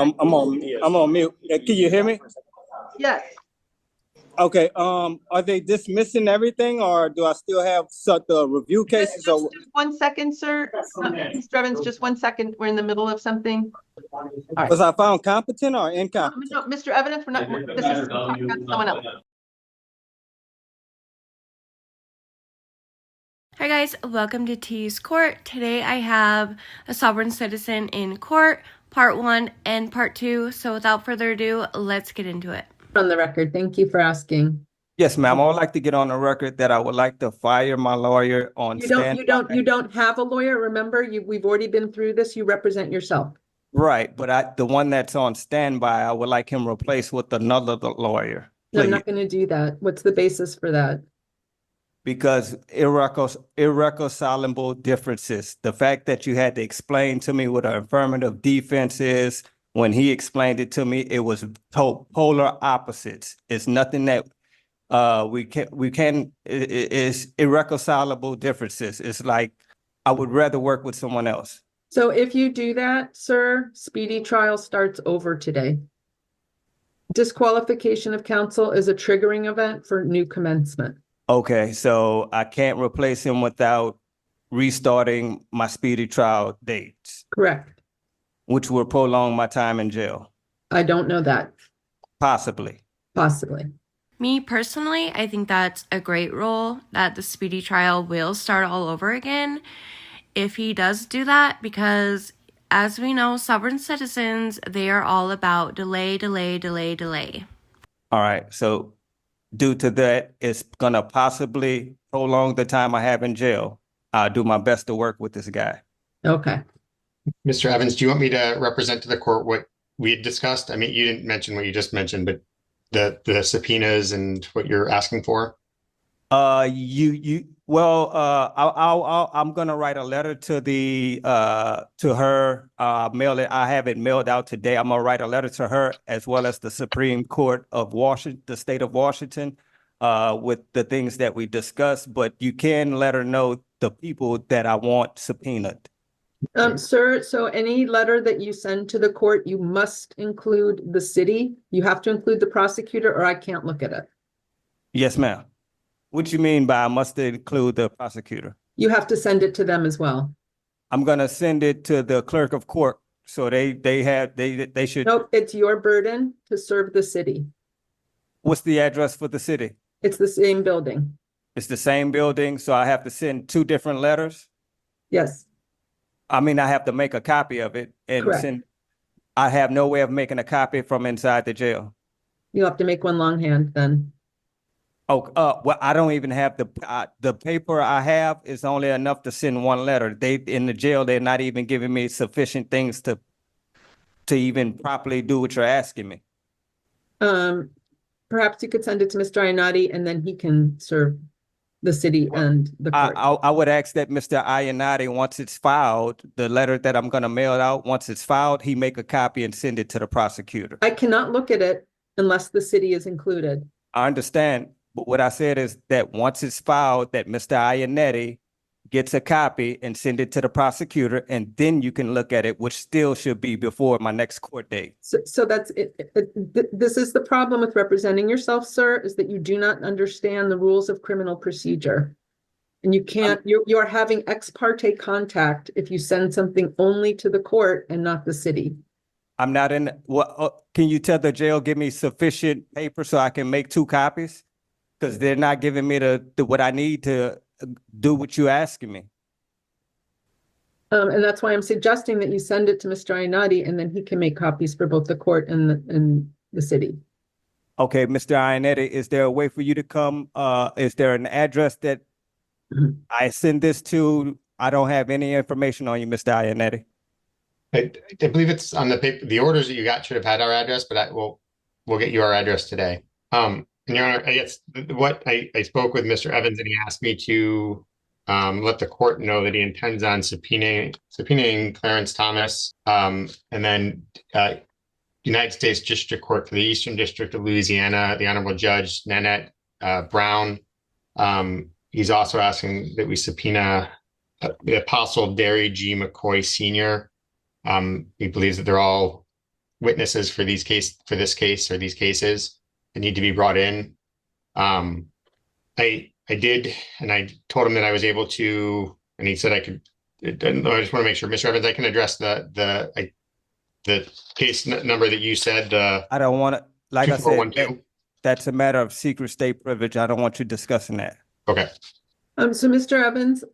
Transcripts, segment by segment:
I'm on mute. Can you hear me? Yes. Okay. Are they dismissing everything, or do I still have the review cases? Just 1 second, sir. Mr. Evans, just 1 second. We're in the middle of something. All right. Was I found competent or incompetent? No, Mr. Evans, we're not. This is talking about someone else. Hi guys, welcome to T's Court. Today I have a sovereign citizen in court, part 1 and part 2. So without further ado, let's get into it. On the record, thank you for asking. Yes, ma'am. I would like to get on the record that I would like to fire my lawyer on You don't have a lawyer. Remember, we've already been through this. You represent yourself. Right, but the one that's on standby, I would like him replaced with another lawyer. No, I'm not going to do that. What's the basis for that? Because irreconcilable differences. The fact that you had to explain to me what an affirmative defense is, when he explained it to me, it was polar opposites. It's nothing that it's irreconcilable differences. It's like I would rather work with someone else. So if you do that, sir, speedy trial starts over today. Disqualification of counsel is a triggering event for new commencement. Okay, so I can't replace him without restarting my speedy trial dates. Correct. Which will prolong my time in jail. I don't know that. Possibly. Possibly. Me personally, I think that's a great rule, that the speedy trial will start all over again if he does do that, because as we know, sovereign citizens, they are all about delay. All right, so due to that, it's gonna possibly prolong the time I have in jail. I'll do my best to work with this guy. Okay. Mr. Evans, do you want me to represent to the court what we had discussed? I mean, you didn't mention what you just mentioned, but the subpoenas and what you're asking for? I'm gonna write a letter to her, mail it. I have it mailed out today. I'm gonna write a letter to her as well as the Supreme Court of Washington, the state of Washington, with the things that we discussed, but you can let her know the people that I want subpoenaed. Sir, so any letter that you send to the court, you must include the city. You have to include the prosecutor, or I can't look at it. Yes, ma'am. What you mean by I must include the prosecutor? You have to send it to them as well. I'm gonna send it to the clerk of court, so they should. Nope, it's your burden to serve the city. What's the address for the city? It's the same building. It's the same building, so I have to send 2 different letters? Yes. I mean, I have to make a copy of it and Correct. send. I have no way of making a copy from inside the jail. You'll have to make one longhand then. Oh, well, I don't even have the paper I have is only enough to send 1 letter. They in the jail, they're not even giving me sufficient things to even properly do what you're asking me. Perhaps you could send it to Mr. Ionati and then he can serve the city and the court. I would ask that Mr. Ionati, once it's filed, the letter that I'm going to mail out, once it's filed, he make a copy and send it to the prosecutor. I cannot look at it unless the city is included. I understand, but what I said is that once it's filed, that Mr. Ionati gets a copy and send it to the prosecutor, and then you can look at it, which still should be before my next court date. So that's it. This is the problem with representing yourself, sir, is that you do not understand the rules of criminal procedure. And you can't, you're having ex parte contact if you send something only to the court and not the city. I'm not in, can you tell the jail, give me sufficient paper so I can make 2 copies? Because they're not giving me what I need to do what you're asking me. And that's why I'm suggesting that you send it to Mr. Ionati and then he can make copies for both the court and the city. Okay, Mr. Ionati, is there a way for you to come? Is there an address that I send this to? I don't have any information on you, Mr. Ionati. I believe it's on the paper. The orders that you got should have had our address, but we'll get you our address today. And Your Honor, I guess what I spoke with Mr. Evans and he asked me to let the court know that he intends on subpoenaing Clarence Thomas, and then United States District Court for the Eastern District of Louisiana, the Honorable Judge Nanette Brown. He's also asking that we subpoena the Apostle Derry G. McCoy Sr. He believes that they're all witnesses for this case or these cases that need to be brought in. I did, and I told him that I was able to, and he said I could. I just want to make sure, Mr. Evans, I can address the case number that you said. I don't want to, like I said, 2412. that's a matter of secret state privilege. I don't want you discussing that. Okay. So Mr. Evans,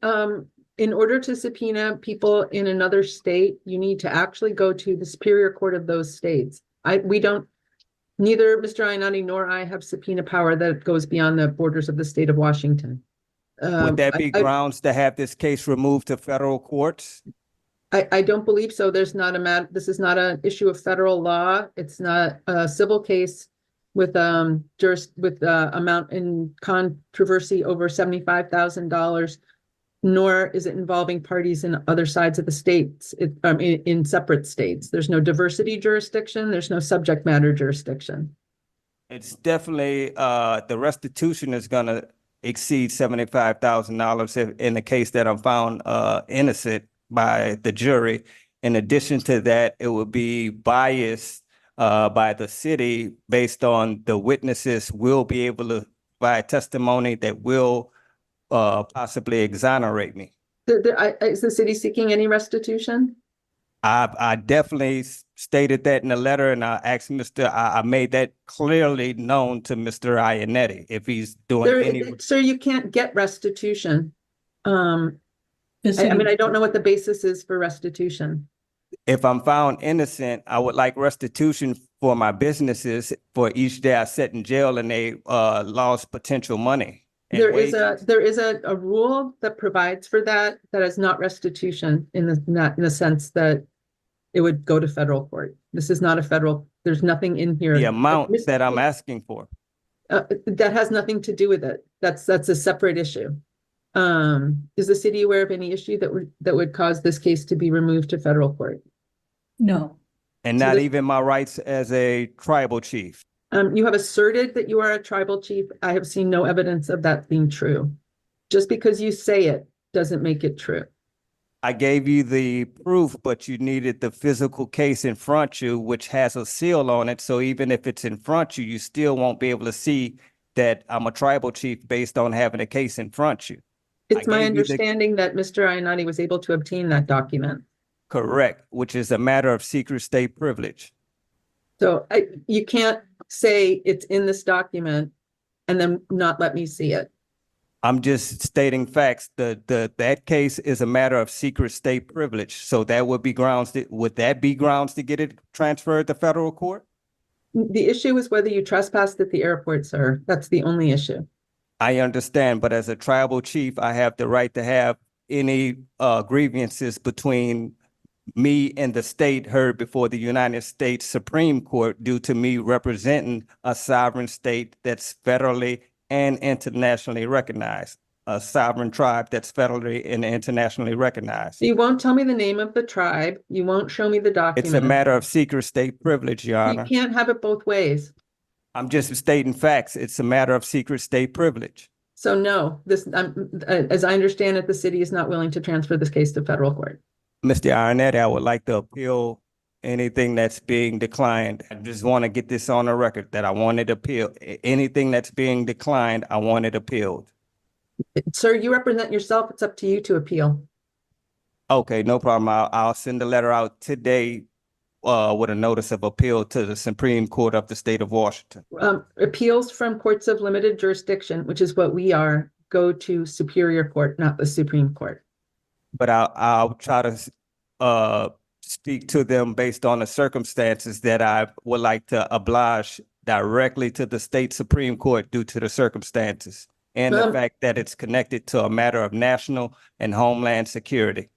in order to subpoena people in another state, you need to actually go to the Superior Court of those states. Neither Mr. Iannotti nor I have subpoena power that goes beyond the borders of the state of Washington. Would that be grounds to have this case removed to federal courts? I don't believe so. This is not an issue of federal law. It's not a civil case with amount in controversy over $75,000, nor is it involving parties in other sides of the states, in separate states. There's no diversity jurisdiction. There's no subject matter jurisdiction. It's definitely, the restitution is going to exceed $75,000 in the case that I'm found innocent by the jury. In addition to that, it would be biased by the city based on the witnesses will be able to provide testimony that will possibly exonerate me. Is the city seeking any restitution? I definitely stated that in the letter, and I asked I made that clearly known to Mr. Iannotti if he's doing Sir, you can't get restitution. I don't know what the basis is for restitution. If I'm found innocent, I would like restitution for my businesses for each day I sat in jail and they lost potential money. There is a rule that provides for that is not restitution in the sense that it would go to federal court. This is not a federal, there's nothing in here. The amount that I'm asking for. That has nothing to do with it. That's a separate issue. Is the city aware of any issue that would cause this case to be removed to federal court? No. And not even my rights as a tribal chief. You have asserted that you are a tribal chief. I have seen no evidence of that being true. Just because you say it doesn't make it true. I gave you the proof, but you needed the physical case in front of you, which has a seal on it. So even if it's in front of you, you still won't be able to see that I'm a tribal chief based on having a case in front of you. It's my understanding that Mr. Iannotti was able to obtain that document. Correct, which is a matter of secret state privilege. So you can't say it's in this document and then not let me see it. I'm just stating facts. That case is a matter of secret state privilege. So that would be grounds to get it transferred to federal court? The issue is whether you trespassed at the airport, sir. That's the only issue. I understand, but as a tribal chief, I have the right to have any grievances between me and the state heard before the United States Supreme Court due to me representing a sovereign state that's federally and internationally recognized, a sovereign tribe that's federally and internationally recognized. You won't tell me the name of the tribe. You won't show me the document. It's a matter of secret state privilege, Your Honor. You can't have it both ways. I'm just stating facts. It's a matter of secret state privilege. So no, as I understand it, the city is not willing to transfer this case to federal court. Mr. Iannotti, I would like to appeal anything that's being declined. I just want to get this on the record that I want it appealed. Anything that's being declined, I want it appealed. Sir, you represent yourself. It's up to you to appeal. Okay, no problem. I'll send a letter out today with a notice of appeal to the Supreme Court of the state of Washington. Appeals from courts of limited jurisdiction, which is what we are, go to Superior Court, not the Supreme Court. But I'll try to speak to them based on the circumstances that I would like to oblige directly to the state Supreme Court due to the circumstances and the fact that it's connected to a matter of national and homeland security.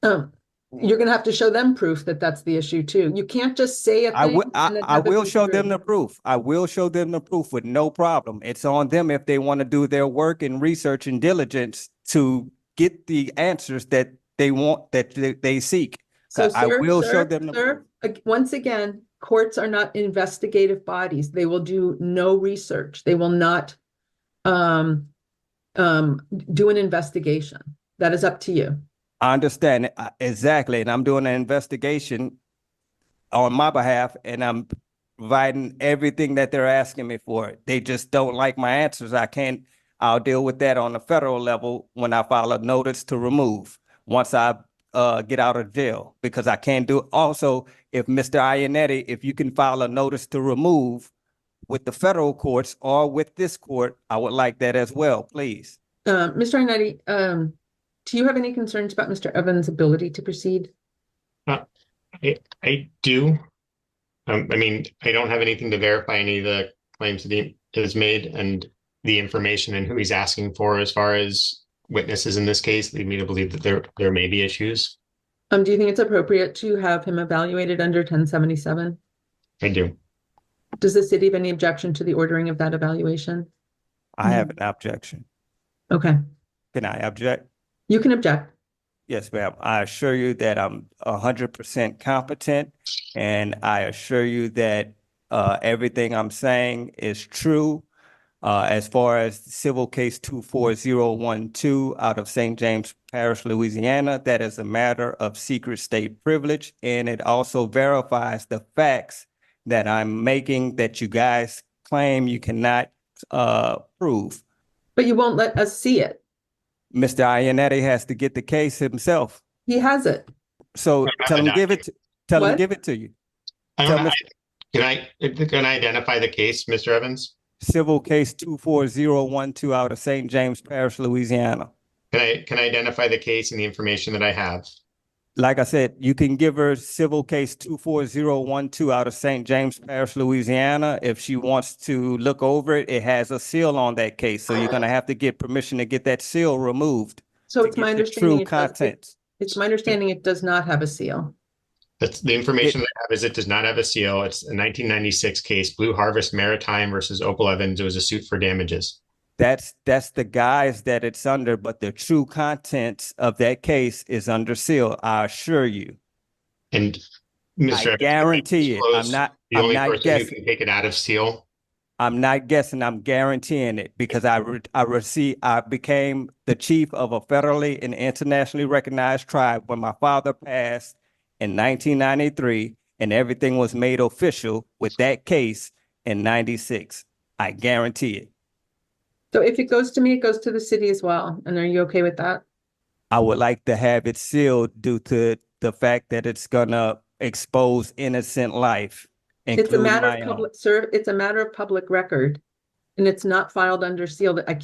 You're going to have to show them proof that that's the issue too. You can't just say a thing. I will show them the proof. I will show them the proof with no problem. It's on them if they want to do their work and research and diligence to get the answers that they want, that they seek. So, I will show them the proof. Once again, courts are not investigative bodies. They will do no research. They will not do an investigation. That is up to you. I understand exactly, and I'm doing an investigation on my behalf, and I'm providing everything that they're asking me for. They just don't like my answers. I'll deal with that on the federal level when I file a notice to remove, once I get out of jail, because I can't do, also, if Mr. Ionetti, if you can file a notice to remove with the federal courts or with this court, I would like that as well, please. Mr. Iannetti, do you have any concerns about Mr. Evans' ability to proceed? I do. I mean, I don't have anything to verify any of the claims that he has made, and the information and who he's asking for as far as witnesses in this case lead me to believe that there may be issues. Do you think it's appropriate to have him evaluated under 1077? I do. Does the city have any objection to the ordering of that evaluation? I have an objection. Okay, Can I object? you can object. Yes, ma'am. I assure you that I'm 100% competent, and I assure you that everything I'm saying is true. As far as civil case 24012 out of St. James Parish, Louisiana, that is a matter of secret state privilege, and it also verifies the facts that I'm making that you guys claim you cannot prove. But you won't let us see it. Mr. Ionetti has to get the case himself. He has it. So tell him give it What? give it to you. I don't Tell know. Mr. Can I identify the case, Mr. Evans? Civil case 24012 out of St. James Parish, Louisiana. Can I identify the case and the information that I have? Like I said, you can give her civil case 24012 out of St. James Parish, Louisiana. If she wants to look over it, it has a seal on that case. So you're going to have to get permission to get that seal removed. So to it's my get the understanding true it does, contents. it's my understanding it does not have a seal. That's the information that I have is it does not have a seal. It's a 1996 case, Blue Harvest Maritime versus Opal Evans. It was a suit for damages. That's the guise that it's under, but the true contents of that case is under seal. I assure you. And Mr. I Evans, guarantee it. disclose the I'm only not person guessing. who can take it out of seal. I'm not guessing. I'm guaranteeing it because I became the chief of a federally and internationally recognized tribe when my father passed in 1993, and everything was made official with that case in 96. I guarantee it. So if it goes to me, it goes to the city as well. And are you okay with that? I would like to have it sealed due to the fact that it's gonna expose innocent life. It's a including matter my of own. public, sir, it's a matter of public record. And it's not filed under seal that I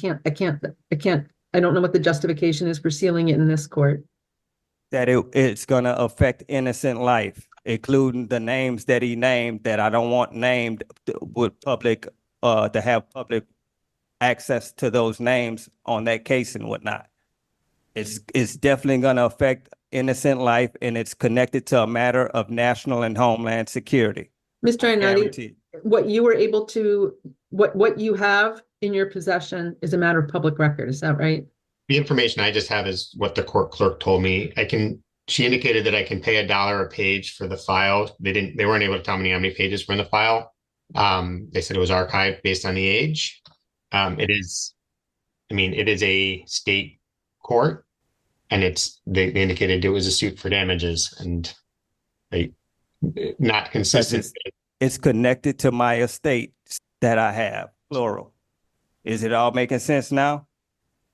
don't know what the justification is for sealing it in this court. That it's gonna affect innocent life, including the names that he named that I don't want named with public, to have public access to those names on that case and whatnot. It's definitely gonna affect innocent life, and it's connected to a matter of national and homeland security. Mr. Iannetti, Guaranteed. what you were able to, what you have in your possession is a matter of public record. Is that right? The information I just have is what the court clerk told me. She indicated that I can pay $1 a page for the file. They weren't able to tell me how many pages were in the file. They said it was archived based on the age. It is a state court, and they indicated it was a suit for damages, and not consistent. It's connected to my estate that I have, plural. Is it all making sense now?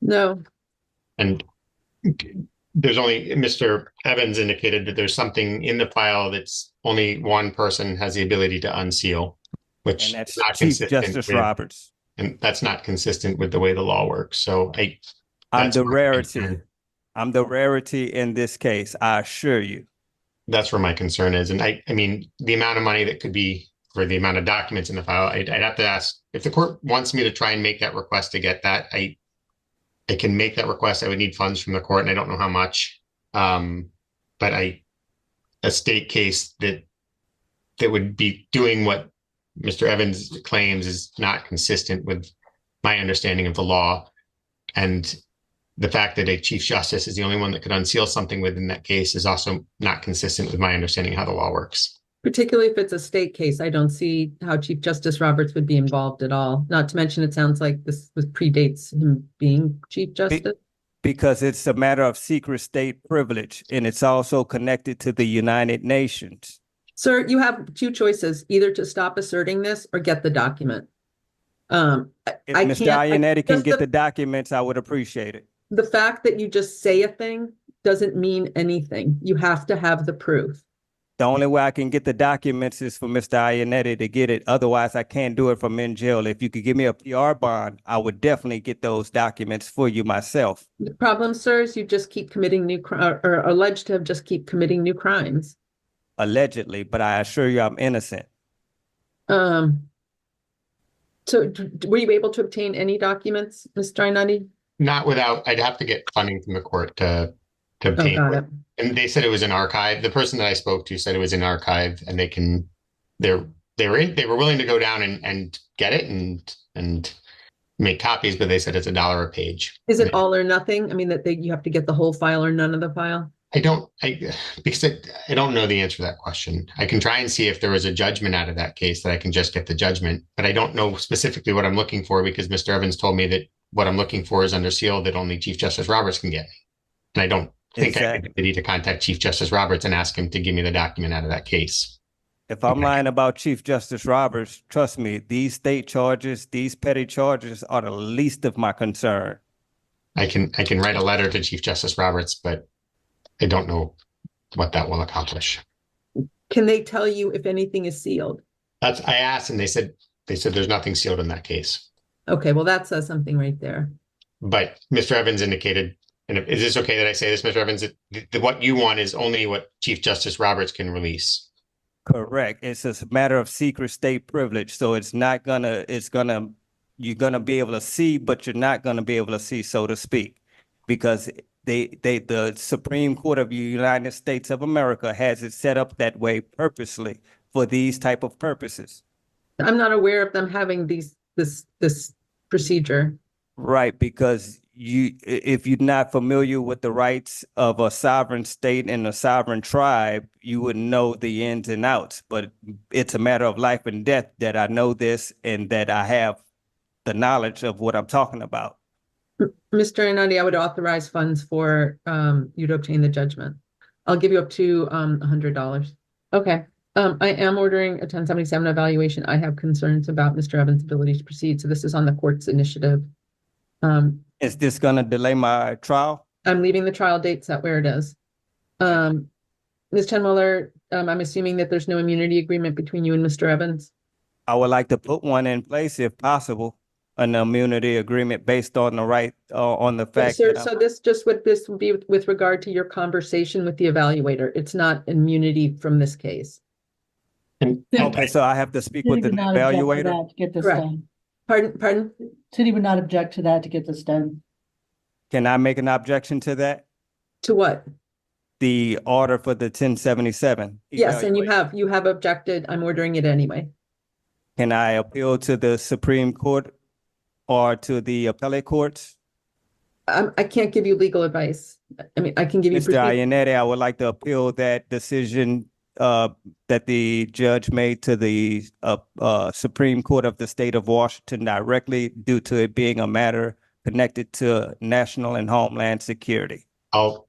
No. And there's only, Mr. Evans indicated that there's something in the file that's only one person has the ability to unseal, which And that's is not Chief consistent Justice with, Roberts. and that's not consistent with the way the law works. So I'm that's the my rarity. concern. I'm the rarity in this case, I assure you. That's where my concern is. And I mean, the amount of money that could be for the amount of documents in the file, I'd have to ask if the court wants me to try and make that request to get that. I can make that request. I would need funds from the court, and I don't know how much. But a state case that would be doing what Mr. Evans claims is not consistent with my understanding of the law. And the fact that a chief justice is the only one that could unseal something within that case is also not consistent with my understanding of how the law works. Particularly if it's a state case, I don't see how Chief Justice Roberts would be involved at all. Not to mention, it sounds like this predates him being Chief Justice. Because it's a matter of secret state privilege, and it's also connected to the United Nations. Sir, you have two choices, either to stop asserting this or get the document. If I Mr. can't, Ionetti can just get the documents, I would appreciate it. the fact that you just say a thing doesn't mean anything. You have to have the proof. The only way I can get the documents is for Mr. Ionetti to get it. Otherwise, I can't do it from in jail. If you could give me a PR bond, I would definitely get those documents for you myself. The problem, sir, is you just keep committing or alleged to have just keep committing new crimes. Allegedly, but I assure you I'm innocent. So were you able to obtain any documents, Mr. Ionetti? Not without, I'd have to get funding from the court to Oh, obtain. got it. And they said it was in archive. The person that I spoke to said it was in archive, and they were willing to go down and get it and make copies, but they said it's $1 a page. Is it all or nothing? I mean, that you have to get the whole file or none of the file? Because I don't know the answer to that question. I can try and see if there was a judgment out of that case that I can just get the judgment, but I don't know specifically what I'm looking for because Mr. Evans told me that what I'm looking for is under seal that only Chief Justice Roberts can get me. And I don't think I need to contact Chief Justice Roberts and ask him to give me the document out of that case. If I'm lying about Chief Justice Roberts, trust me, these state charges, these petty charges are the least of my concern. I can write a letter to Chief Justice Roberts, but I don't know what that will accomplish. Can they tell you if anything is sealed? I asked, and they said there's nothing sealed in that case. Okay, well, that says something right there. But Mr. Evans indicated, and is this okay that I say this, Mr. Evans, that what you want is only what Chief Justice Roberts can release? Correct. It's a matter of secret state privilege. So you're gonna be able to see, but you're not gonna be able to see, so to speak, because the Supreme Court of the United States of America has it set up that way purposely for these type of purposes. I'm not aware of them having this procedure. Right, because if you're not familiar with the rights of a sovereign state and a sovereign tribe, you wouldn't know the ins and outs. But it's a matter of life and death that I know this and that I have the knowledge of what I'm talking about. Mr. Ionetti, I would authorize funds for you to obtain the judgment. I'll give you up to $100. Okay. I am ordering a 1077 evaluation. I have concerns about Mr. Evans' ability to proceed. So this is on the court's initiative. Is this going to delay my trial? I'm leaving the trial date set where it is. Ms. Chenwiller, I'm assuming that there's no immunity agreement between you and Mr. Evans. I would like to put one in place if possible, an immunity agreement based on the right, on the fact Sir, that so this would be with regard to your conversation with the evaluator. It's not immunity from this case. okay, so I have to speak with the evaluator. To get this Correct. done. Pardon? City would not object to that to get this done. Can I make an objection to that? To what? The order for the 1077. Yes, and evaluation. you have objected. I'm ordering it anyway. Can I appeal to the Supreme Court or to the appellate courts? I can't give you legal advice. I mean, I can give you. Mr. Ionetti, I would like to appeal that decision that the judge made to the Supreme Court of the state of Washington directly due to it being a matter connected to national and homeland security. I'll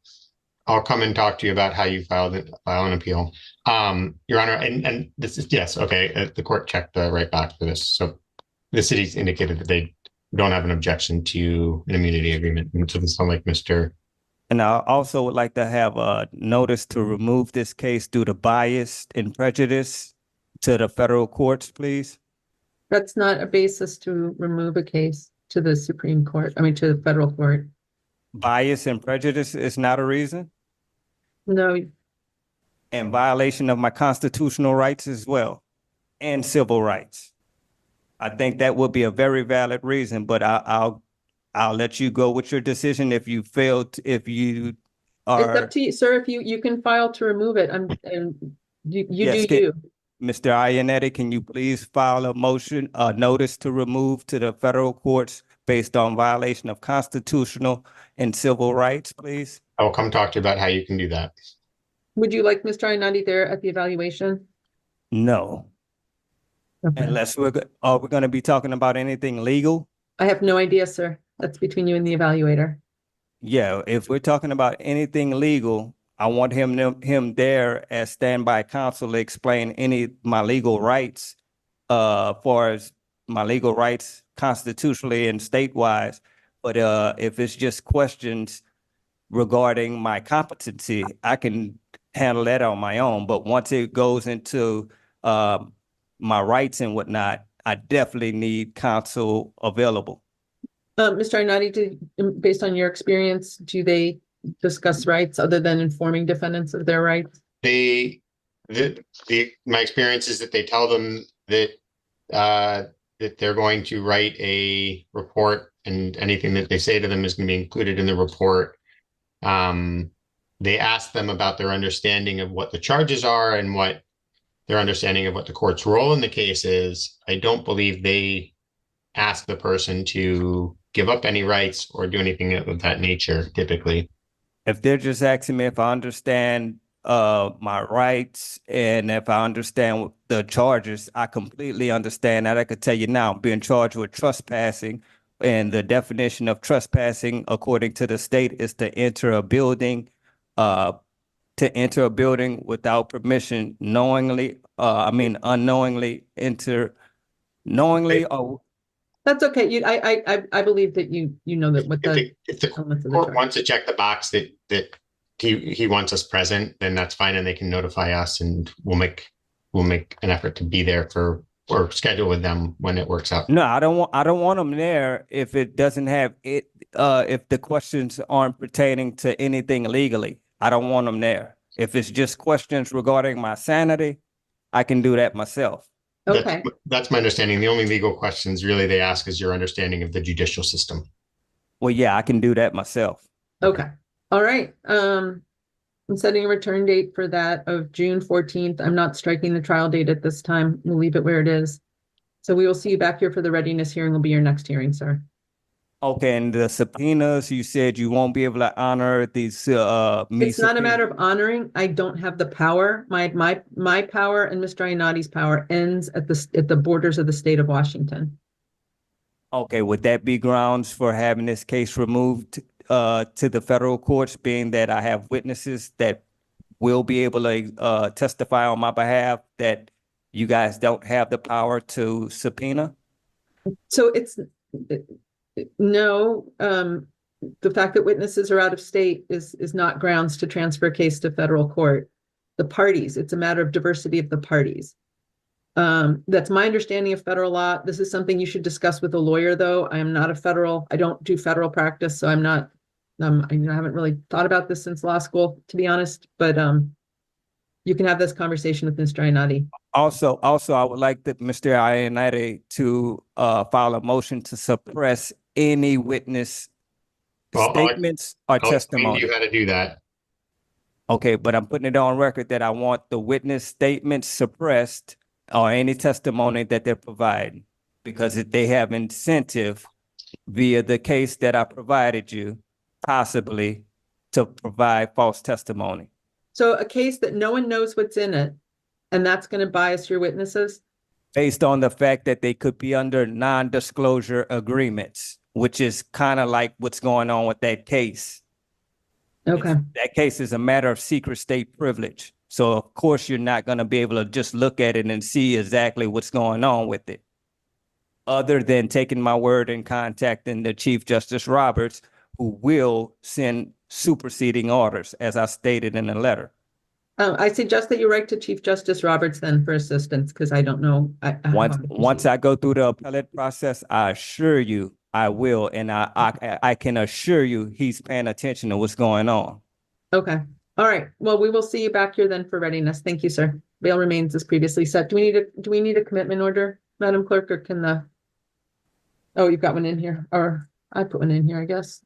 come and talk to you about how you file an appeal. Your Honor, and this is, yes, okay, the court checked the right box for this. So the city's indicated that they don't have an objection to an immunity agreement. It doesn't sound like Mr. And I also would like to have a notice to remove this case due to bias and prejudice to the federal courts, please. That's not a basis to remove a case to the Supreme Court, to the federal court. Bias and prejudice is not a reason, No, and violation of my constitutional rights as well, and civil rights. I think that would be a very valid reason, but I'll let you go with your decision if you failed, if you are. it's up to you, sir. If you can file to remove it, you Yes, do you. Mr. Ionetti, can you please file a notice to remove to the federal courts based on violation of constitutional and civil rights, please? I will come talk to you about how you can do that. Would you like Mr. Ionetti there at the evaluation? No, Okay. unless we're going to be talking about anything legal. I have no idea, sir. That's between you and the evaluator. Yeah, if we're talking about anything legal, I want him there as standby counsel to explain my legal rights, far as my legal rights constitutionally and state-wise. But if it's just questions regarding my competency, I can handle that on my own. But once it goes into my rights and whatnot, I definitely need counsel available. Mr. Inati, based on your experience, do they discuss rights other than informing defendants of their rights? My experience is that they tell them that that they're going to write a report, and anything that they say to them is going to be included in the report. They ask them about their understanding of what the charges are and what their understanding of what the court's role in the case is. I don't believe they ask the person to give up any rights or do anything of that nature typically. If they're just asking me if I understand my rights and if I understand the charges, I completely understand that. I could tell you now, I'm being charged with trespassing, and the definition of trespassing, according to the state, is to enter a building, without permission, knowingly. Unknowingly enter, knowingly or. That's okay. I believe that you know that what If the elements of the court charge. wants to check the box that he wants us present, then that's fine, and they can notify us, and we'll make an effort to be there or schedule with them when it works out. No, I don't want them there if it doesn't have it. If the questions aren't pertaining to anything legally, I don't want them there. If it's just questions regarding my sanity, I can do that myself. Okay, That's my understanding. The only legal questions really they ask is your understanding of the judicial system. Well, yeah, I can do that myself. okay. All right. I'm setting a return date for that of June 14th. I'm not striking the trial date at this time. We'll leave it where it is. So we will see you back here for the readiness hearing. Will be your next hearing, sir. Okay, and the subpoenas, you said you won't be able to honor these It's not a matter of honoring. I don't have the power. My power and Mr. Inati's power ends at the borders of the state of Washington. Okay, would that be grounds for having this case removed to the federal courts, being that I have witnesses that will be able to testify on my behalf that you guys don't have the power to subpoena? So no, the fact that witnesses are out of state is not grounds to transfer a case to federal court. The parties, it's a matter of diversity of the parties. That's my understanding of federal law. This is something you should discuss with a lawyer, though. I don't do federal practice, so I haven't really thought about this since law school, to be honest, but you can have this conversation with Mr. Inati. Also, I would like Mr. Ionati to file a motion to suppress any witness statements or I'll explain to testimony. you how to do that. Okay, but I'm putting it on record that I want the witness statements suppressed or any testimony that they're providing, because if they have incentive via the case that I provided you, possibly to provide false testimony. So a case that no one knows what's in it, and that's going to bias your witnesses? Based on the fact that they could be under non-disclosure agreements, which is kind of like what's going on with that case. Okay. That case is a matter of secret state privilege. So of course you're not going to be able to just look at it and see exactly what's going on with it. Other than taking my word and contacting the Chief Justice Roberts, who will send superseding orders, as I stated in the letter. I suggest that you write to Chief Justice Roberts then for assistance, because I don't know. Once I go through the appellate process, I assure you I will, and I can assure you he's paying attention to what's going on. Okay. All right. Well, we will see you back here then for readiness. Thank you, sir. Bail remains as previously set. Do we need a commitment order, Madam Clerk, or can oh, you've got one in here, or I put one in here, I guess.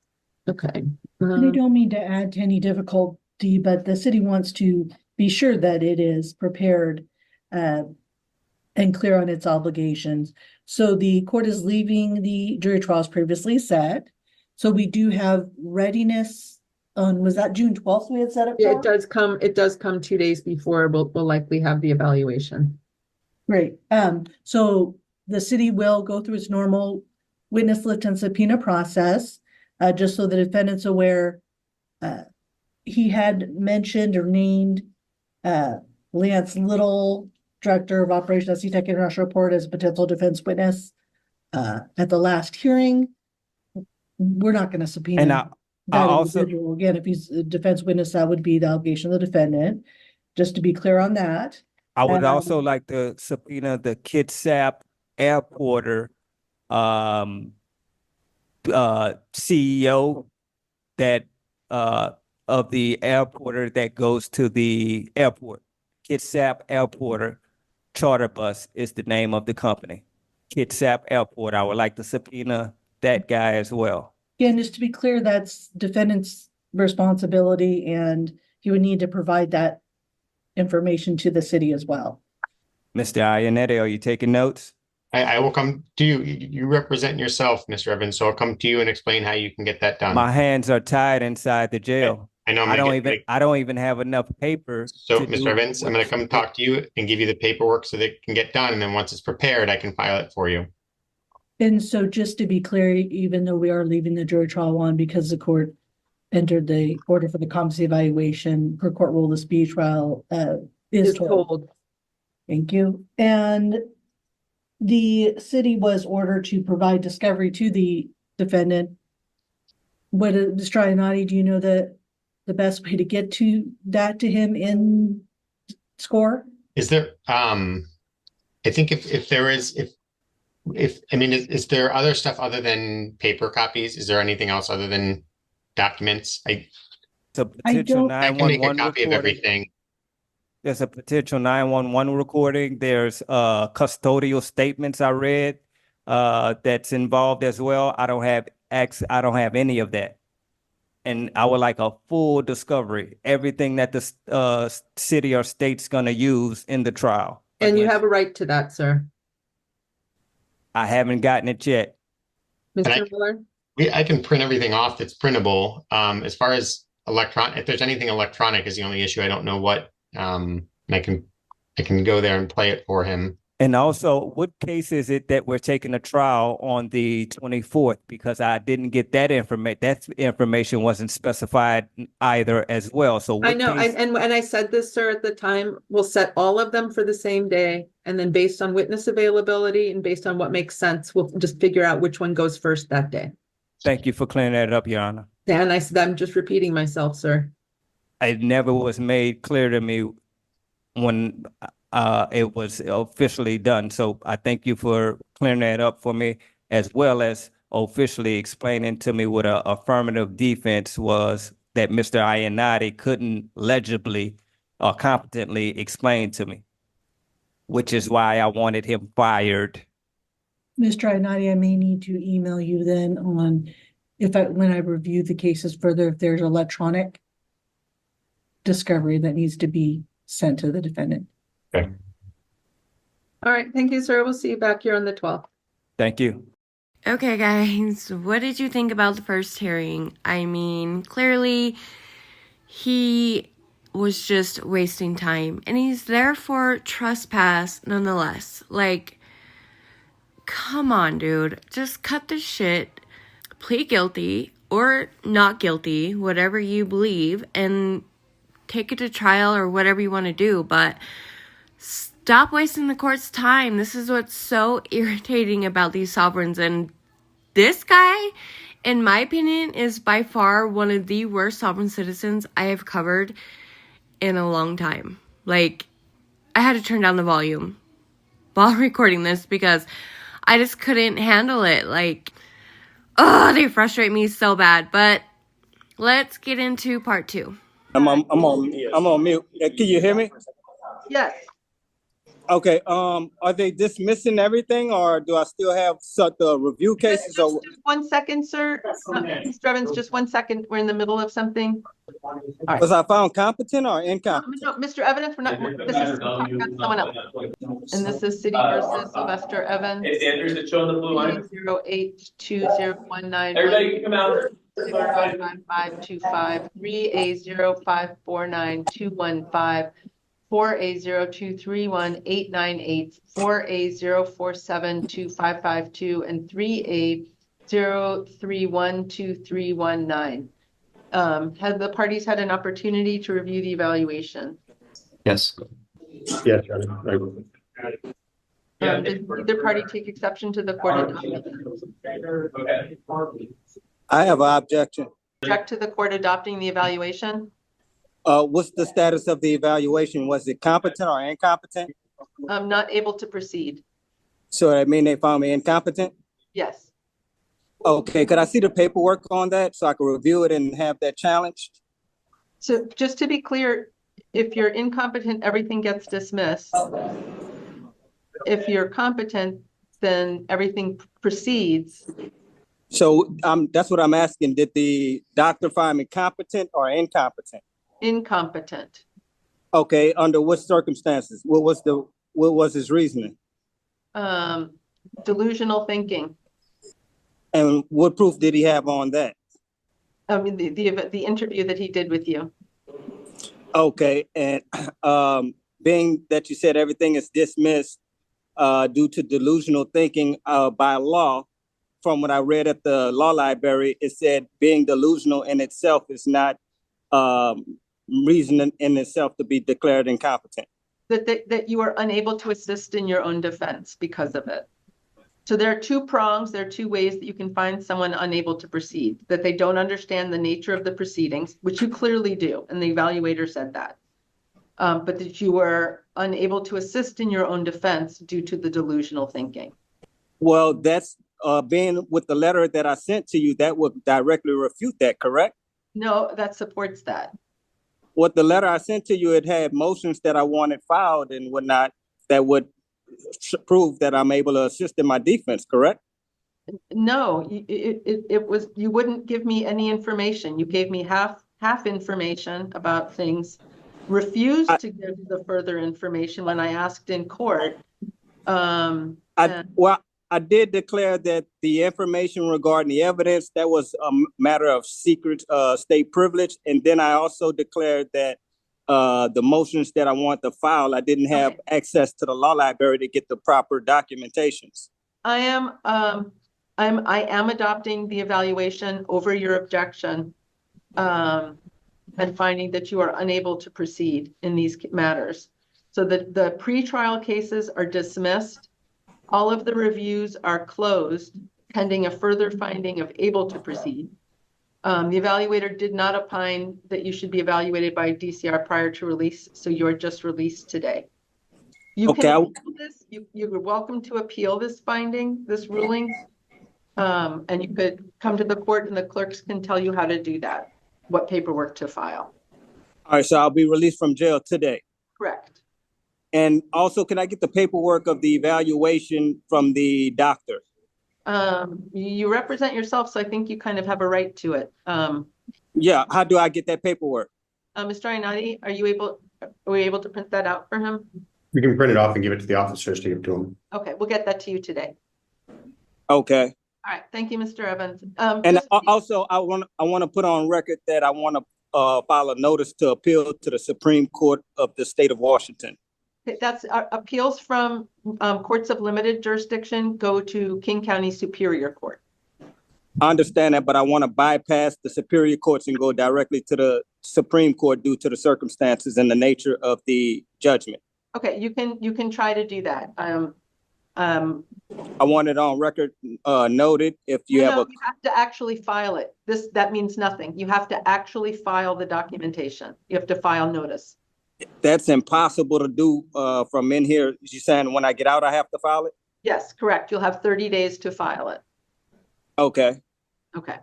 Okay. They don't mean to add to any difficulty, but the city wants to be sure that it is prepared and clear on its obligations. So the court is leaving the jury trials previously set. So we do have readiness on, was that June 12th we had set up for? Yeah, it does come 2 days before. We'll likely have the evaluation. Great. So the city will go through its normal witness list and subpoena process, just so the defendant's aware. he had mentioned or named Lance Little, Director of Operations, CTEC International Report, as a potential defense witness at the last hearing. We're not going to And subpoena that also, individual. Again, if he's a defense witness, that would be the obligation of the defendant, just to be clear on that. I would also like to subpoena the Kitsap Airporter CEO that of the airporter that goes to the airport. Kitsap Airporter Charter Bus is the name of the company. Kitsap Airport. I would like to subpoena that guy as well. Again, just to be clear, that's defendant's responsibility, and he would need to provide that information to the city as well. Mr. Ionetti, are you taking notes? I will come to you. You represent yourself, Mr. Evans, so I'll come to you and explain how you can get that done. My hands are tied inside the jail. I know. I don't even have enough paper. So, to Mr. do Evans, I'm going to come talk to you and give you the paperwork so that it can get done. And then once it's prepared, I can file it for you. And so just to be clear, even though we are leaving the jury trial on because the court entered the order for the competency evaluation, per court rule, the speedy trial is told. Thank you. And the city was ordered to provide discovery to the defendant. What, Mr. Ionati, do you know the best way to get to that to him in SCORE? Is there, I think if there is, I mean, is there other stuff other than paper copies? Is there anything else other than documents? It's a potential I can make a 911 copy of recording. everything. There's a potential 911 recording. There's custodial statements I read that's involved as well. I don't have any of that. And I would like a full discovery, everything that the city or state's gonna use in the trial. And you have a right to that, sir. I haven't gotten it yet. Mr. Miller? I can print everything off that's printable. As far as if there's anything electronic is the only issue. I don't know what, and I can go there and play it for him. And also, what case is it that we're taking a trial on the 24th? Because I didn't get that information. That information wasn't specified either as well. So I know, and I said this, sir, at the time, we'll set all of them for the same day. And then based on witness availability and based on what makes sense, we'll just figure out which one goes first that day. Thank you for clearing that up, Your Honor. And I said, I'm just repeating myself, sir. It never was made clear to me when it was officially done. So I thank you for clearing that up for me, as well as officially explaining to me what an affirmative defense was that Mr. Ionati couldn't legibly or competently explain to me, which is why I wanted him fired. Mr. Ionati, I may need to email you then on when I review the cases further, if there's electronic discovery that needs to be sent to the defendant. Okay. All right, thank you, sir. We'll see you back here on the 12th. Thank you. Okay, guys, what did you think about the first hearing? I mean, clearly he was just wasting time, and he's there for trespass nonetheless. Like, come on, dude. Just cut the shit, plead guilty or not guilty, whatever you believe, and take it to trial or whatever you want to do, but stop wasting the court's time. This is what's so irritating about these sovereigns. And this guy, in my opinion, is by far one of the worst sovereign citizens I have covered in a long time. Like, I had to turn down the volume while recording this because I just couldn't handle it. Like, oh, they frustrate me so bad. But let's get into part 2. I'm on mute. Can you hear me? Yes. Okay. Are they dismissing everything, or do I still have the review cases? Just 1 second, sir. Mr. Evans, just 1 second. We're in the middle of something. All right. Was I found competent or incompetent? No, Mr. Evans, we're not. This is someone else. And this is City versus Sylvester Evans. Is it showing the blue line? 082019. Everybody can come out. 55525 3A0549215 4A0231898 4A0472552 and 3A0312319. Have the parties had an opportunity to review the evaluation? Yes. Yes, Your Honor. Did either party take exception to the court adopting? I have an objection. Object to the court adopting the evaluation? What's the status of the evaluation? Was it competent or incompetent? I'm not able to proceed. So that mean they found me incompetent? Yes. Okay, could I see the paperwork on that so I can review it and have that challenged? So just to be clear, if you're incompetent, everything gets dismissed. If you're competent, then everything proceeds. So that's what I'm asking. Did the doctor find me competent or incompetent? Incompetent. Okay, under what circumstances? What was his reasoning? Delusional thinking. And what proof did he have on that? I mean, the interview that he did with you. Okay, and being that you said everything is dismissed due to delusional thinking by law, from what I read at the law library, it said being delusional in itself is not reason in itself to be declared incompetent. That you are unable to assist in your own defense because of it. So there are two prongs, there are two ways that you can find someone unable to proceed, that they don't understand the nature of the proceedings, which you clearly do, and the evaluator said that. But that you were unable to assist in your own defense due to the delusional thinking. Well, that's being with the letter that I sent to you, that would directly refute that, correct? No, that supports that. What the letter I sent to you, it had motions that I wanted filed and whatnot that would prove that I'm able to assist in my defense, correct? No, it was, you wouldn't give me any information. You gave me half information about things, refused to give the further information when I asked in court. I did declare that the information regarding the evidence, that was a matter of secret state privilege. And then I also declared that the motions that I want to file, I didn't have access to the law library to get the proper documentations. I am adopting the evaluation over your objection and finding that you are unable to proceed in these matters. So that the pretrial cases are dismissed. All of the reviews are closed pending a further finding of able to proceed. The evaluator did not opine that you should be evaluated by DCR prior to release, so you're just released today. You can appeal this. You're welcome to appeal this finding, this ruling, and you could come to the court and the clerks can tell you how to do that, what paperwork to file. All right, so I'll be released from jail today. Correct. And also, can I get the paperwork of the evaluation from the doctor? You represent yourself, so I think you kind of have a right to it. Yeah, how do I get that paperwork? Mr. Ainati, are we able to print that out for him? We can print it off and give it to the officers to give to them. Okay, we'll get that to you today. Okay. All right, thank you, Mr. Evans. And also, I want to put on record that I want to file a notice to appeal to the Supreme Court of the state of Washington. That's appeals from courts of limited jurisdiction go to King County Superior Court. I understand that, but I want to bypass the Superior Courts and go directly to the Supreme Court due to the circumstances and the nature of the judgment. Okay, you can try to do that. I want it on record noted. If you you have to actually file it. That means nothing. You have to actually file the documentation. You have to file notice. That's impossible to do from in here. You're saying when I get out, I have to file it? Yes, correct. You'll have 30 days to file it. Okay. Okay.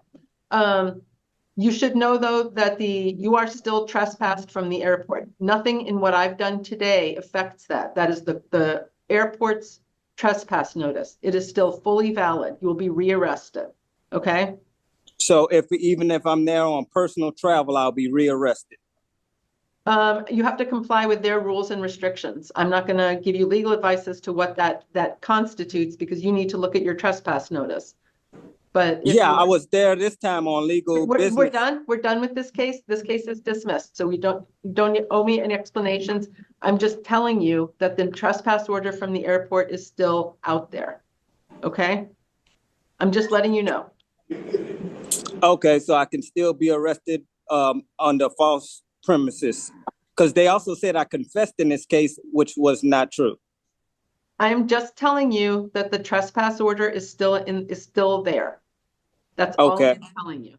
You should know, though, that you are still trespassed from the airport. Nothing in what I've done today affects that. That is the airport's trespass notice. It is still fully valid. You will be rearrested. Okay? So even if I'm there on personal travel, I'll be rearrested. You have to comply with their rules and restrictions. I'm not going to give you legal advice as to what that constitutes because you need to look at your trespass notice. But yeah, I was there this time on legal business. We're done. We're done with this case. This case is dismissed. So you don't owe me any explanations. I'm just telling you that the trespass order from the airport is still out there. Okay? I'm just letting you know. Okay, so I can still be arrested under false premises? Because they also said I confessed in this case, which was not true. I'm just telling you that the trespass order is still there. That's all Okay. I'm telling you.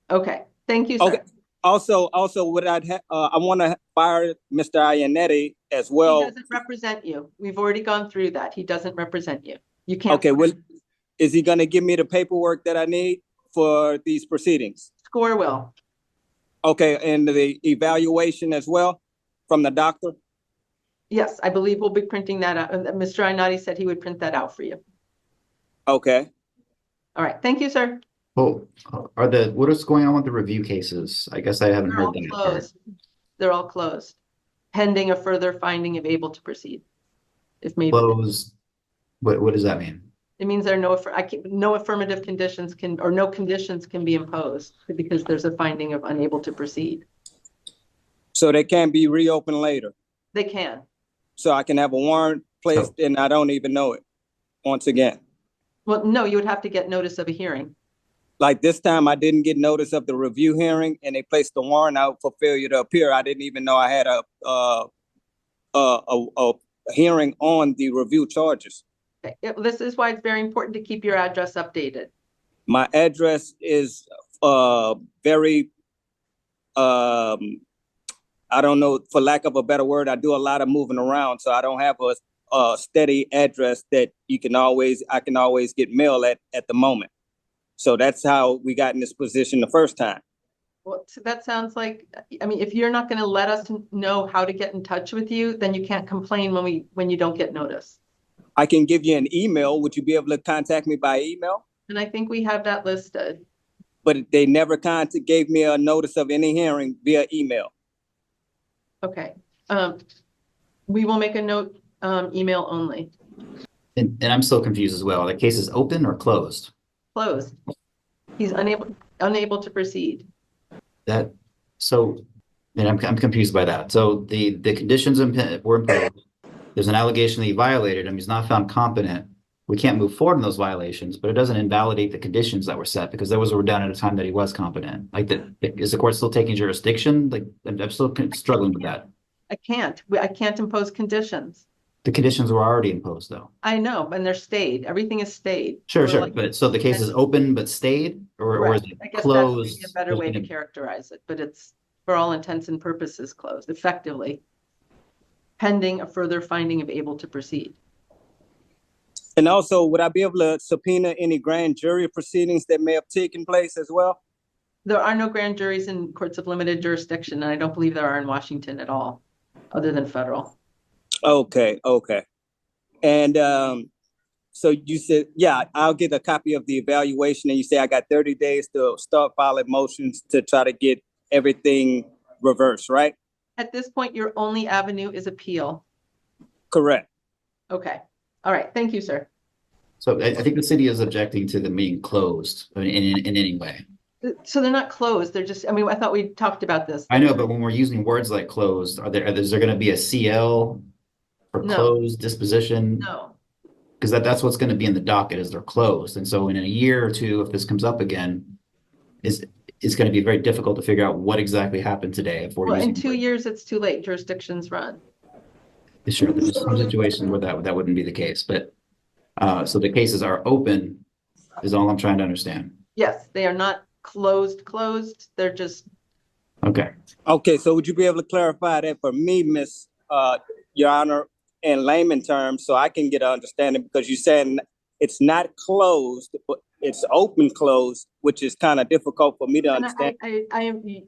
Okay, thank you, Okay. sir. Also, would I want to fire Mr. Iannetti as He well? doesn't represent you. We've already gone through that. He doesn't represent you. You can't. Okay, well, is he going to give me the paperwork that I need for these proceedings? Score will. Okay, and the evaluation as well from the doctor? Yes, I believe we'll be printing that out. Mr. Inati said he would print that out for you. Okay. All right, thank you, sir. Oh, what is going on with the review cases? I guess I haven't They're heard all that part. closed. They're all closed, pending a further finding of able to proceed. If made. Closed, what does that mean? It means there are no affirmative conditions or no conditions can be imposed because there's a finding of unable to proceed. So they can be reopened later. They can. So I can have a warrant placed and I don't even know it once again. Well, no, you would have to get notice of a hearing. Like this time I didn't get notice of the review hearing and they placed the warrant out for failure to appear. I didn't even know I had a hearing on the review charges. Okay. This is why it's very important to keep your address updated. My address is very I don't know, for lack of a better word, I do a lot of moving around, so I don't have a steady address that I can always get mail at the moment. So that's how we got in this position the first time. Well, so that sounds like, I mean, if you're not going to let us know how to get in touch with you, then you can't complain when you don't get notice. I can give you an email. Would you be able to contact me by email? And I think we have that listed. But they never gave me a notice of any hearing via email. Okay. We will make a note, email only. And I'm still confused as well. The case is open or closed? Closed. He's unable to proceed. And I'm confused by that. So the conditions were imposed. There's an allegation that he violated him. He's not found competent. We can't move forward in those violations, but it doesn't invalidate the conditions that were set because those were done at a time that he was competent. Is the court still taking jurisdiction? Like, I'm still struggling with that. I can't impose conditions. The conditions were already imposed, though. I know, and they're stayed. Everything is stayed. Sure. Like, But so the case is open but stayed, or is it I guess closed? that's a better way to characterize it, but it's for all intents and purposes closed, effectively, pending a further finding of able to proceed. And also, would I be able to subpoena any grand jury proceedings that may have taken place as well? There are no grand juries in courts of limited jurisdiction, and I don't believe there are in Washington at all, other than federal. Okay. And so you said, yeah, I'll get a copy of the evaluation, and you say I got 30 days to start filing motions to try to get everything reversed, right? At this point, your only avenue is appeal. Correct. Okay. All right. Thank you, sir. So I think the city is objecting to them being closed in any way. So they're not closed. They're just, I mean, I thought we talked about this. I know, but when we're using words like closed, is there going to be a CL for No. closed disposition? No. Because that's what's going to be in the docket is they're closed. And so in a year or two, if this comes up again, it's going to be very difficult to figure out what exactly happened today. If we're Well, in using 2 years, it's too late. Jurisdictions run. Sure, there's some situations where that wouldn't be the case, but so the cases are open is all I'm trying to understand. Yes, they are not closed. They're just. Okay. Okay, so would you be able to clarify that for me, Miss Your Honor, in layman terms, so I can get an understanding, because you're saying it's not closed, but it's open closed, which is kind of difficult for me to understand.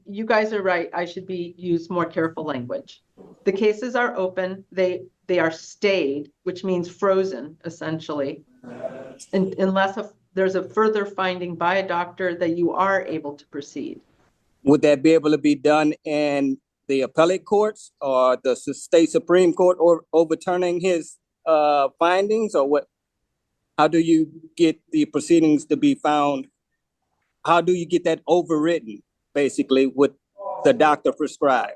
You guys are right. I should use more careful language. The cases are open. They are stayed, which means frozen, essentially, unless there's a further finding by a doctor that you are able to proceed. Would that be able to be done in the appellate courts or the state Supreme Court, or overturning his findings, or what? How do you get the proceedings to be found? How do you get that overwritten, basically, what the doctor prescribed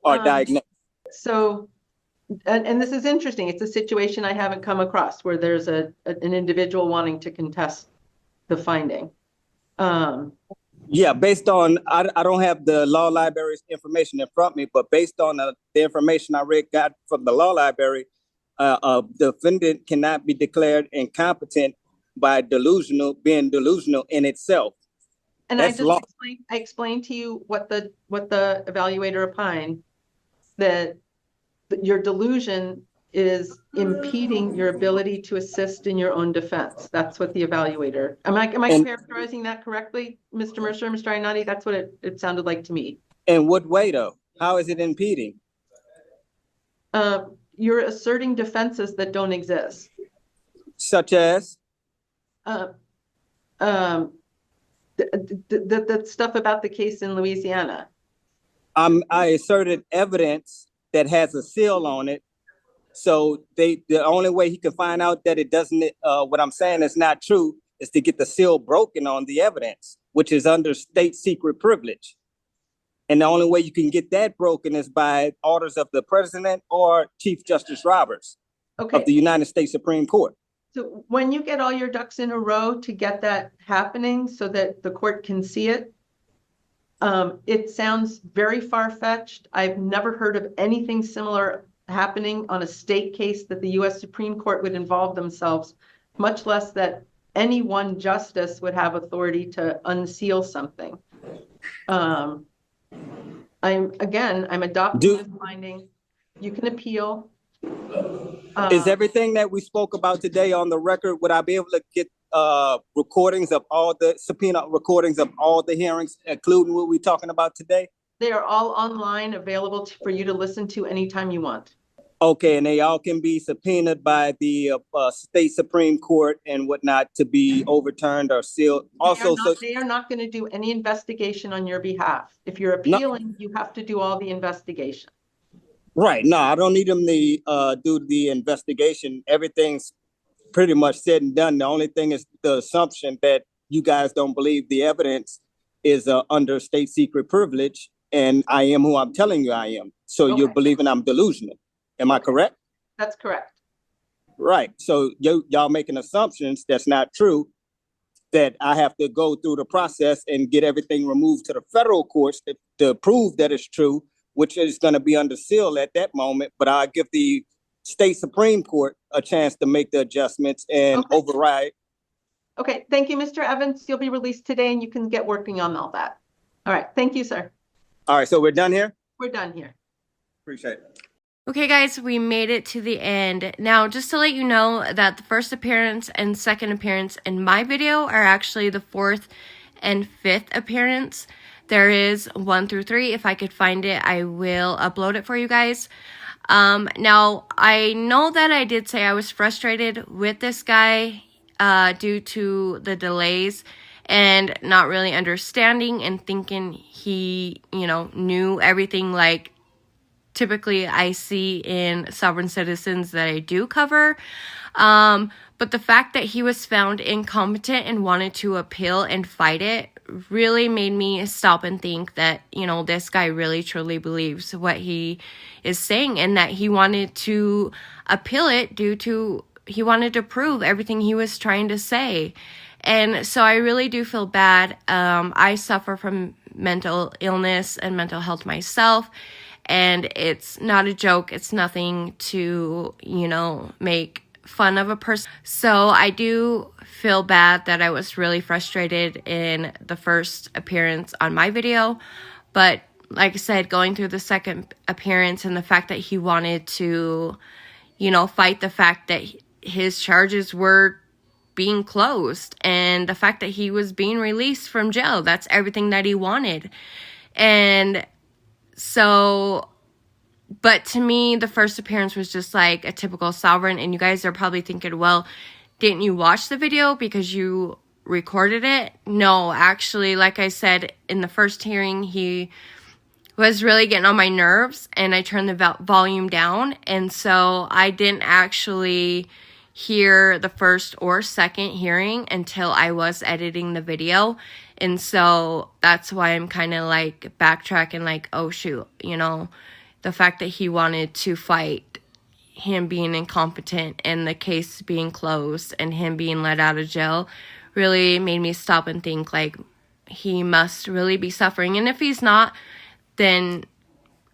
or diagnosed? So, and this is interesting. It's a situation I haven't come across where there's an individual wanting to contest the finding. Yeah, based on, I don't have the law library's information in front of me, but based on the information I got from the law library, the defendant cannot be declared incompetent by being delusional in itself. And I That's just law. explained to you what the evaluator opined, that your delusion is impeding your ability to assist in your own defense. That's what the evaluator, am I And- characterizing that correctly, Mr. Mercer, Mr. Ionati? That's what it sounded like to me. In what way though? How is it impeding? You're asserting defenses that don't exist. Such as? Uh, um, the stuff about the case in Louisiana. I asserted evidence that has a seal on it. So the only way he can find out that it doesn't, what I'm saying is not true, is to get the seal broken on the evidence, which is under state secret privilege. And the only way you can get that broken is by orders of the president or Chief Justice Roberts of the United States Supreme Court. So when you get all your ducks in a row to get that happening so that the court can see it, it sounds very far-fetched. I've never heard of anything similar happening on a state case that the U.S. Supreme Court would involve themselves, much less that any one justice would have authority to unseal something. I'm adopting this finding. You can appeal. Is everything that we spoke about today on the record? Would I be able to get recordings of all the subpoena recordings of all the hearings, including what we're talking about today? They are all online, available for you to listen to anytime you want. Okay, and they all can be subpoenaed by the state Supreme Court and whatnot to be overturned or sealed. Also, they are not going to do any investigation on your behalf. If you're appealing, you have to do all the investigation. Right. No, I don't need them to do the investigation. Everything's pretty much said and done. The only thing is the assumption that you guys don't believe the evidence is under state secret privilege, and I am who I'm telling you I am. So you're believing I'm delusional. Am I correct? That's correct. Right. So y'all making assumptions that's not true, that I have to go through the process and get everything removed to the federal courts to prove that it's true, which is going to be under seal at that moment. But I'll give the state Supreme Court a chance to make the adjustments and override. Okay. Thank you, Mr. Evans. You'll be released today and you can get working on all that. All right. Thank you, sir. All right. So we're done here? We're done here. Appreciate it. Okay, guys, we made it to the end. Now, just to let you know that the first appearance and second appearance in my video are actually the fourth and fifth appearance. There is 1 through 3. If I could find it, I will upload it for you guys. Now, I know that I did say I was frustrated with this guy due to the delays and not really understanding and thinking he, knew everything like typically I see in sovereign citizens that I do cover. But the fact that he was found incompetent and wanted to appeal and fight it really made me stop and think that, this guy really truly believes what he is saying and that he wanted to appeal it due to he wanted to prove everything he was trying to say. And so I really do feel bad. I suffer from mental illness and mental health myself. And it's not a joke. It's nothing to, make fun of a person. So I do feel bad that I was really frustrated in the first appearance on my video. But like I said, going through the second appearance and the fact that he wanted to, fight the fact that his charges were being closed and the fact that he was being released from jail. That's everything that he wanted. And so, but to me, the first appearance was just like a typical sovereign. And you guys are probably thinking, well, didn't you watch the video because you recorded it? No, actually, like I said, in the first hearing, he was really getting on my nerves and I turned the volume down. And so I didn't actually hear the first or second hearing until I was editing the video. And so that's why I'm kind of like backtracking, like, oh shoot, the fact that he wanted to fight him being incompetent and the case being closed and him being let out of jail really made me stop and think, like, he must really be suffering. And if he's not, then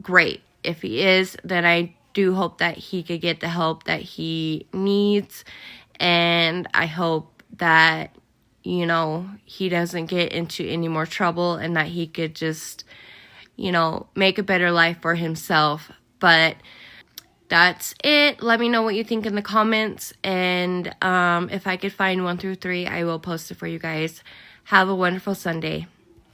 great. If he is, then I do hope that he could get the help that he needs. And I hope that, you know, he doesn't get into any more trouble and that he could just, you know, make a better life for himself. But that's it. Let me know what you think in the comments. And if I could find 1 through 3, I will post it for you guys. Have a wonderful Sunday.